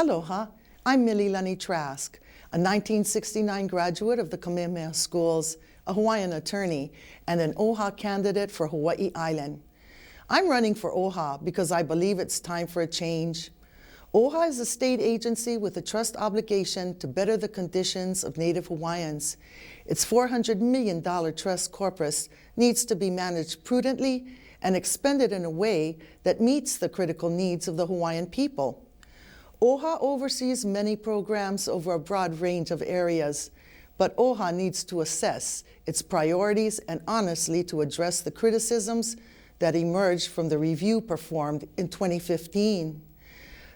Aloha, I'm Mililani Trask, a 1969 graduate of the Kamehameha Schools, a Hawaiian attorney, and an OHA candidate for Hawaii Island. I'm running for OHA because I believe it's time for a change. OHA is a state agency with a trust obligation to better the conditions of Native Hawaiians. Its $400 million trust corpus needs to be managed prudently and expended in a way that meets the critical needs of the Hawaiian people. OHA oversees many programs over a broad range of areas, but OHA needs to assess its priorities and honestly to address the criticisms that emerged from the review performed in 2015.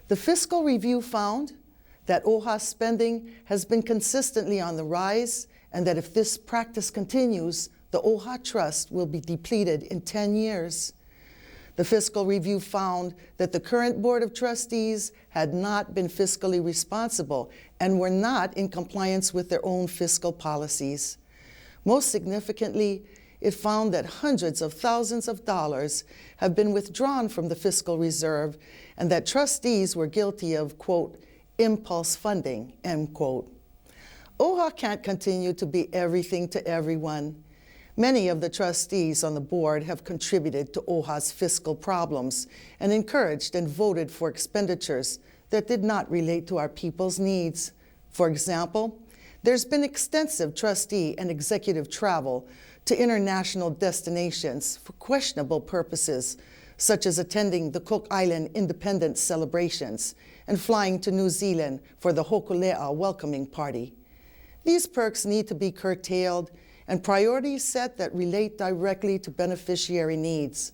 The fiscal review found that OHA spending has been consistently on the rise and that if this practice continues, the OHA trust will be depleted in 10 years. The fiscal review found that the current Board of Trustees had not been fiscally responsible and were not in compliance with their own fiscal policies. Most significantly, it found that hundreds of thousands of dollars have been withdrawn from the fiscal reserve and that trustees were guilty of, quote, impulse funding, end quote. OHA can't continue to be everything to everyone. Many of the trustees on the board have contributed to OHA's fiscal problems and encouraged and voted for expenditures that did not relate to our people's needs. For example, there's been extensive trustee and executive travel to international destinations for questionable purposes, such as attending the Cook Island Independence celebrations and flying to New Zealand for the Hokulea welcoming party. These perks need to be curtailed and priorities set that relate directly to beneficiary needs.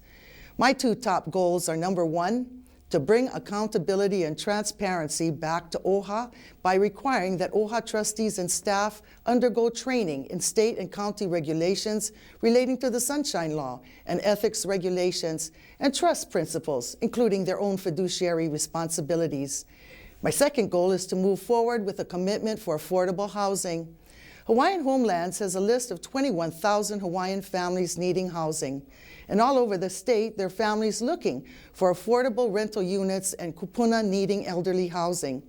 My two top goals are, number one, to bring accountability and transparency back to OHA by requiring that OHA trustees and staff undergo training in state and county regulations relating to the Sunshine Law and ethics regulations and trust principles, including their own fiduciary responsibilities. My second goal is to move forward with a commitment for affordable housing. Hawaiian Homelands has a list of 21,000 Hawaiian families needing housing. And all over the state, there are families looking for affordable rental units and kupuna needing elderly housing.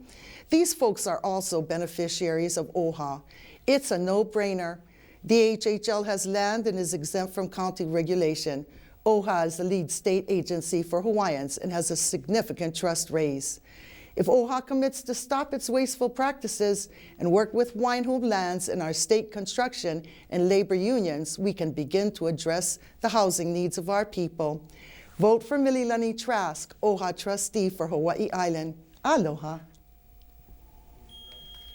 These folks are also beneficiaries of OHA. It's a no-brainer. DHHL has land and is exempt from county regulation. OHA is the lead state agency for Hawaiians and has a significant trust raise. If OHA commits to stop its wasteful practices and work with Hawaiian Homelands and our state construction and labor unions, we can begin to address the housing needs of our people. Vote for Mililani Trask, OHA trustee for Hawaii Island. Aloha.